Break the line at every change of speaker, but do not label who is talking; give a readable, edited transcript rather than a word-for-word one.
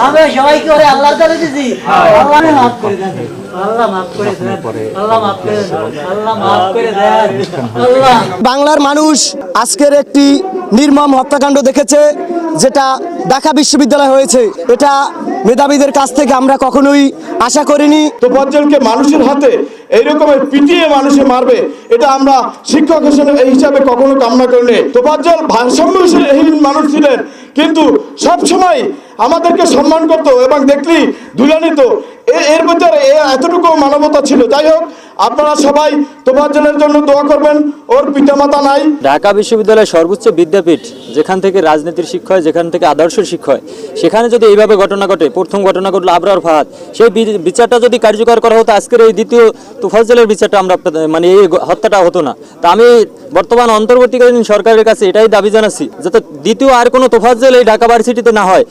আমরা সবাইকে ওরে আল্লাহর কাছে দিছি, আল্লাহ মাফ করে দেন, আল্লাহ মাফ করে দেন, আল্লাহ মাফ করে দেন, আল্লাহ মাফ করে দেন, আল্লাহ।
বাংলার মানুষ আজকের একটি নির্মম হত্যাকাণ্ড দেখেছে, যেটা ঢাকা বিশ্ববিদ্যালয় হয়েছে। এটা মেধাবীদের কাছ থেকে আমরা কখনোই আশা করিনি।
তোফাজ্জলকে মানুষের হাতে এইরকমের পিটিয়ে মানুষে মারবে, এটা আমরা শিক্ষক হিসাবে কখনো কামনা করিনি। তোফাজ্জল ভারসাম্যহীন মানুষ ছিলেন, কিন্তু সবসময় আমাদেরকে সম্মান করত এবং দেখলি ধুলে নিত। এর ভিতরে এতটুকু মানবতা ছিল। যাই হোক, আপনারা সবাই তোফাজ্জলের জন্য দোয়া করবেন। ওর পিতামাতা নাই।
ঢাকা বিশ্ববিদ্যালয় সর্বোচ্চ বিদ্যাপীঠ, যেখান থেকে রাজনীতির শিক্ষা হয়, যেখান থেকে আদর্শের শিক্ষা হয়, সেখানে যদি এইভাবে ঘটনা ঘটে, প্রথম ঘটনা ঘটলো আবরার ফাহাদ, সেই বিচারটা যদি কার্যকর করা হতো, আজকের এই দ্বিতীয় তোফাজ্জলের বিচারটা আমরা মানে এই হত্যাটা হতো না। তা আমি বর্তমান অন্তর্বর্তীকালীন সরকারের কাছে এটাই দাবি জানাচ্ছি, যাতে দ্বিতীয় আর কোনো তোফাজ্জল এই ঢাকা ভার্সিটিতে না হয়।